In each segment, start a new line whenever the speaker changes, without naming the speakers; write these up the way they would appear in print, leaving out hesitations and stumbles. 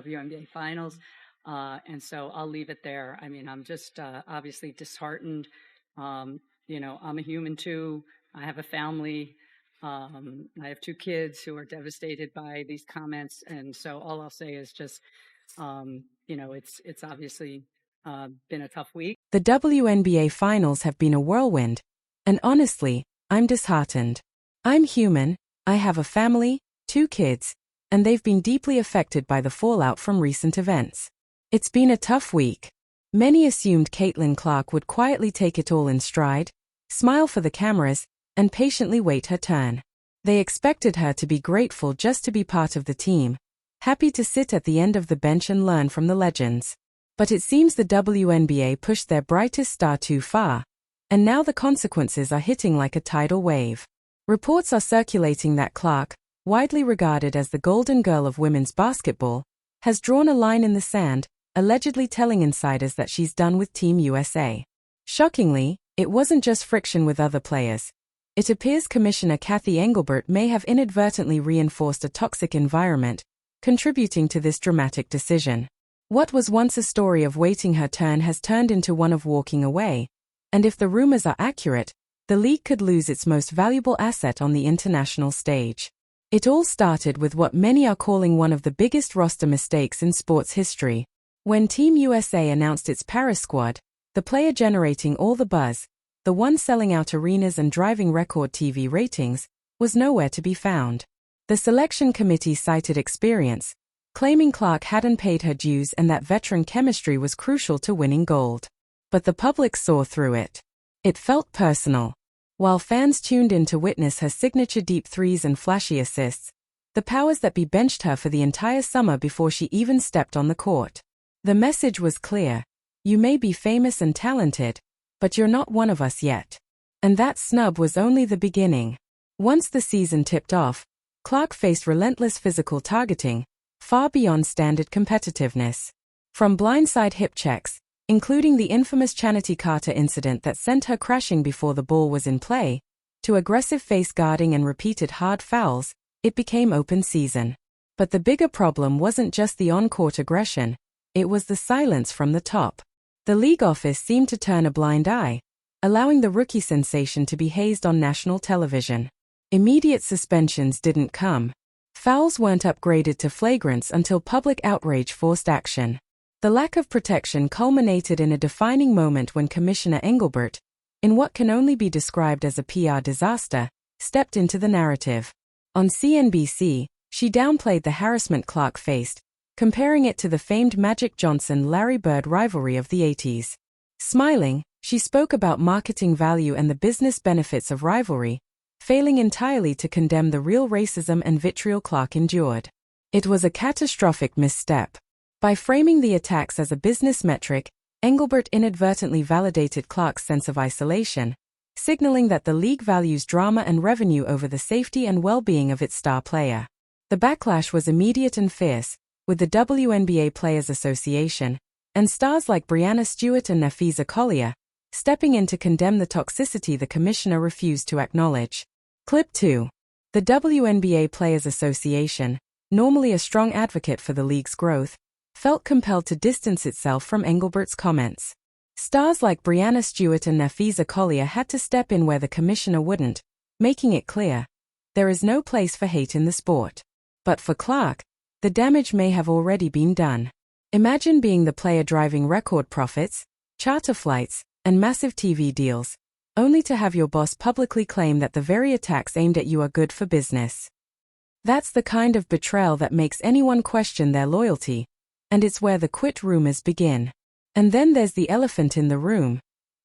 WNBA Finals. And so I'll leave it there. I mean, I'm just obviously disheartened. I'm a human too. I have a family. I have 2 kids who are devastated by these comments. And so all I'll say is just, it's obviously been a tough week.
The WNBA Finals have been a whirlwind. And honestly, I'm disheartened. I'm human, I have a family, 2 kids, and they've been deeply affected by the fallout from recent events. It's been a tough week. Many assumed Caitlin Clark would quietly take it all in stride, smile for the cameras, and patiently wait her turn. They expected her to be grateful just to be part of the team, happy to sit at the end of the bench and learn from the legends. But it seems the WNBA pushed their brightest star too far, and now the consequences are hitting like a tidal wave. Reports are circulating that Clark, widely regarded as the golden girl of women's basketball, has drawn a line in the sand, allegedly telling insiders that she's done with Team USA. Shockingly, it wasn't just friction with other players. It appears Commissioner Cathy Engelbert may have inadvertently reinforced a toxic environment, contributing to this dramatic decision. What was once a story of waiting her turn has turned into one of walking away, and if the rumors are accurate, the league could lose its most valuable asset on the international stage. It all started with what many are calling one of the biggest roster mistakes in sports history. When Team USA announced its Paris squad, the player generating all the buzz, the one selling out arenas and driving record TV ratings, was nowhere to be found. The selection committee cited experience, claiming Clark hadn't paid her dues and that veteran chemistry was crucial to winning gold. But the public saw through it. It felt personal. While fans tuned in to witness her signature deep threes and flashy assists, the powers that be benched her for the entire summer before she even stepped on the court. The message was clear. You may be famous and talented, but you're not one of us yet. And that snub was only the beginning. Once the season tipped off, Clark faced relentless physical targeting, far beyond standard competitiveness. From blindside hip checks, including the infamous Chanity Carter incident that sent her crashing before the ball was in play, to aggressive face guarding and repeated hard fouls, it became open season. But the bigger problem wasn't just the on-court aggression, it was the silence from the top. The league office seemed to turn a blind eye, allowing the rookie sensation to be hazed on national television. Immediate suspensions didn't come. Fouls weren't upgraded to flagrants until public outrage forced action. The lack of protection culminated in a defining moment when Commissioner Engelbert, in what can only be described as a PR disaster, stepped into the narrative. On CNBC, she downplayed the harassment Clark faced, comparing it to the famed Magic Johnson-Larry Bird rivalry of the 80s. Smiling, she spoke about marketing value and the business benefits of rivalry, failing entirely to condemn the real racism and vitriol Clark endured. It was a catastrophic misstep. By framing the attacks as a business metric, Engelbert inadvertently validated Clark's sense of isolation, signaling that the league values drama and revenue over the safety and well-being of its star player. The backlash was immediate and fierce, with the WNBA Players Association, and stars like Breanna Stewart and Nafisa Collier, stepping in to condemn the toxicity the commissioner refused to acknowledge. Clip 2. The WNBA Players Association, normally a strong advocate for the league's growth, felt compelled to distance itself from Engelbert's comments. Stars like Breanna Stewart and Nafisa Collier had to step in where the commissioner wouldn't, making it clear, there is no place for hate in the sport. But for Clark, the damage may have already been done. Imagine being the player driving record profits, charter flights, and massive TV deals, only to have your boss publicly claim that the very attacks aimed at you are good for business. That's the kind of betrayal that makes anyone question their loyalty, and it's where the quit rumors begin. And then there's the elephant in the room,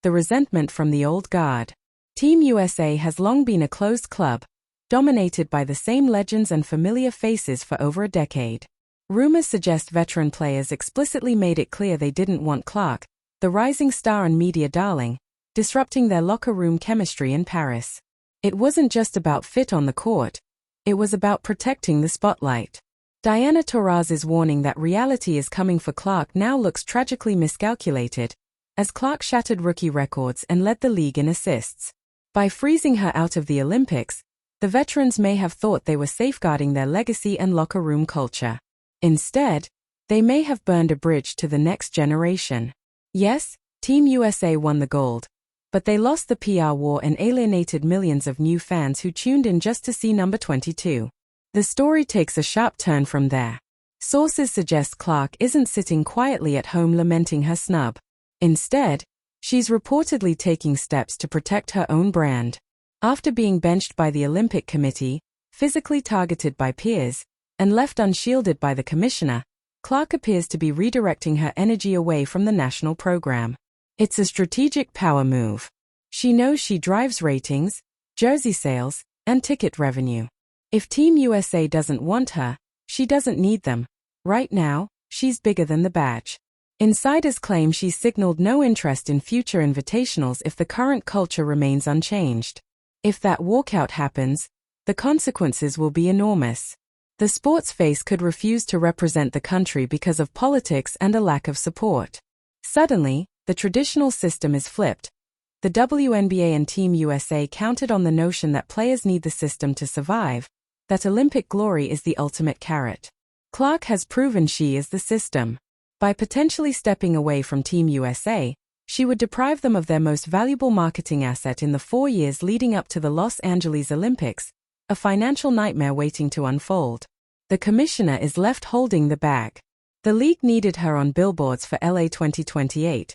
the resentment from the old guard. Team USA has long been a closed club, dominated by the same legends and familiar faces for over a decade. Rumors suggest veteran players explicitly made it clear they didn't want Clark, the rising star and media darling, disrupting their locker room chemistry in Paris. It wasn't just about fit on the court, it was about protecting the spotlight. Diana Taurasi's warning that reality is coming for Clark now looks tragically miscalculated, as Clark shattered rookie records and led the league in assists. By freezing her out of the Olympics, the veterans may have thought they were safeguarding their legacy and locker room culture. Instead, they may have burned a bridge to the next generation. Yes, Team USA won the gold, but they lost the PR war and alienated millions of new fans who tuned in just to see number 22. The story takes a sharp turn from there. Sources suggest Clark isn't sitting quietly at home lamenting her snub. Instead, she's reportedly taking steps to protect her own brand. After being benched by the Olympic Committee, physically targeted by peers, and left unshielded by the commissioner, Clark appears to be redirecting her energy away from the national program. It's a strategic power move. She knows she drives ratings, jersey sales, and ticket revenue. If Team USA doesn't want her, she doesn't need them. Right now, she's bigger than the badge. Insiders claim she's signaled no interest in future invitationals if the current culture remains unchanged. If that walkout happens, the consequences will be enormous. The sports face could refuse to represent the country because of politics and a lack of support. Suddenly, the traditional system is flipped. The WNBA and Team USA counted on the notion that players need the system to survive, that Olympic glory is the ultimate carrot. Clark has proven she is the system. By potentially stepping away from Team USA, she would deprive them of their most valuable marketing asset in the 4 years leading up to the Los Angeles Olympics, a financial nightmare waiting to unfold. The commissioner is left holding the bag. The league needed her on billboards for LA 2028.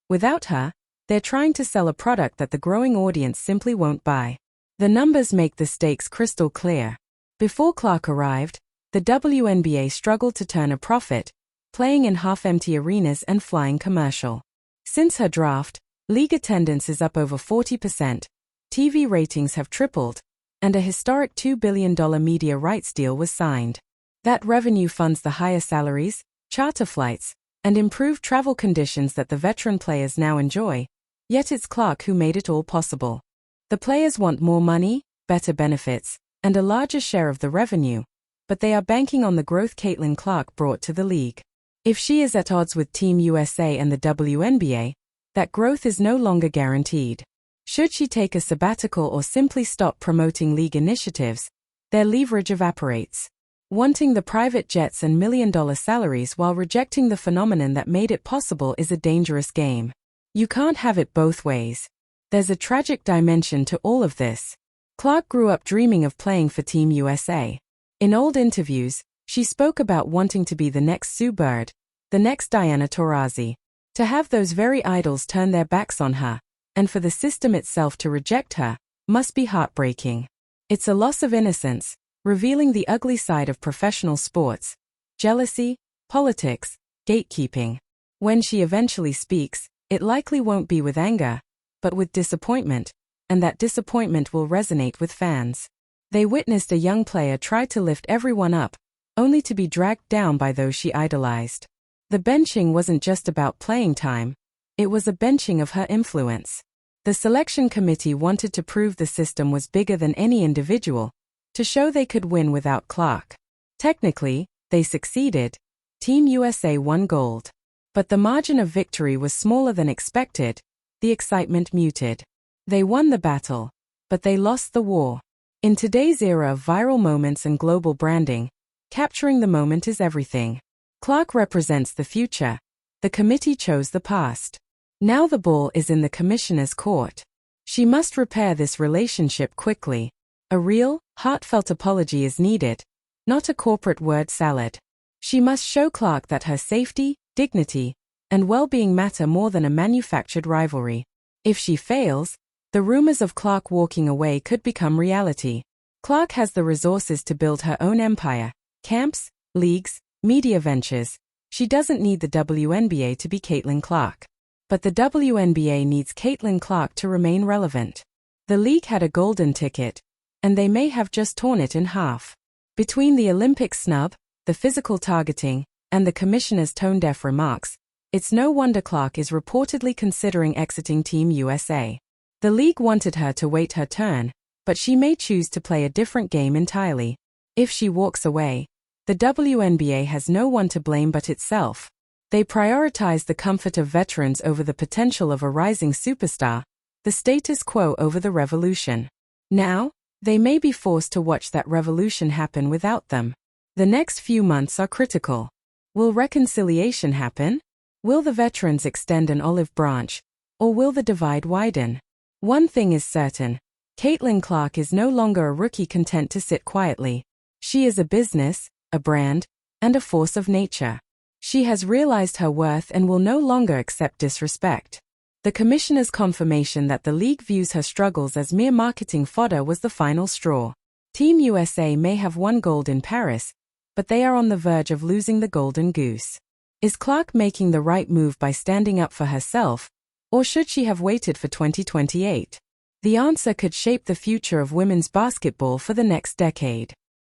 Without her, they're trying to sell a product that the growing audience simply won't buy. The numbers make the stakes crystal clear. Before Clark arrived, the WNBA struggled to turn a profit, playing in half-empty arenas and flying commercial. Since her draft, league attendance is up over 40%, TV ratings have tripled, and a historic $2 billion media rights deal was signed. That revenue funds the higher salaries, charter flights, and improved travel conditions that the veteran players now enjoy, yet it's Clark who made it all possible. The players want more money, better benefits, and a larger share of the revenue, but they are banking on the growth Caitlin Clark brought to the league. If she is at odds with Team USA and the WNBA, that growth is no longer guaranteed. Should she take a sabbatical or simply stop promoting league initiatives, their leverage evaporates. Wanting the private jets and million-dollar salaries while rejecting the phenomenon that made it possible is a dangerous game. You can't have it both ways. There's a tragic dimension to all of this. Clark grew up dreaming of playing for Team USA. In old interviews, she spoke about wanting to be the next Sue Bird, the next Diana Taurasi. To have those very idols turn their backs on her, and for the system itself to reject her, must be heartbreaking. It's a loss of innocence, revealing the ugly side of professional sports: jealousy, politics, gatekeeping. When she eventually speaks, it likely won't be with anger, but with disappointment, and that disappointment will resonate with fans. They witnessed a young player try to lift everyone up, only to be dragged down by those she idolized. The benching wasn't just about playing time, it was a benching of her influence. The selection committee wanted to prove the system was bigger than any individual, to show they could win without Clark. Technically, they succeeded. Team USA won gold. But the margin of victory was smaller than expected, the excitement muted. They won the battle, but they lost the war. In today's era of viral moments and global branding, capturing the moment is everything. Clark represents the future. The committee chose the past. Now the ball is in the commissioner's court. She must repair this relationship quickly. A real, heartfelt apology is needed, not a corporate word salad. She must show Clark that her safety, dignity, and well-being matter more than a manufactured rivalry. If she fails, the rumors of Clark walking away could become reality. Clark has the resources to build her own empire: camps, leagues, media ventures. She doesn't need the WNBA to be Caitlin Clark. But the WNBA needs Caitlin Clark to remain relevant. The league had a golden ticket, and they may have just torn it in half. Between the Olympic snub, the physical targeting, and the commissioner's tone-deaf remarks, it's no wonder Clark is reportedly considering exiting Team USA. The league wanted her to wait her turn, but she may choose to play a different game entirely. If she walks away, the WNBA has no one to blame but itself. They prioritize the comfort of veterans over the potential of a rising superstar, the status quo over the revolution. Now, they may be forced to watch that revolution happen without them. The next few months are critical. Will reconciliation happen? Will the veterans extend an olive branch? Or will the divide widen? One thing is certain. Caitlin Clark is no longer a rookie content to sit quietly. She is a business, a brand, and a force of nature. She has realized her worth and will no longer accept disrespect. The commissioner's confirmation that the league views her struggles as mere marketing fodder was the final straw. Team USA may have won gold in Paris, but they are on the verge of losing the golden goose. Is Clark making the right move by standing up for herself, or should she have waited for 2028? The answer could shape the future of women's basketball for the next decade.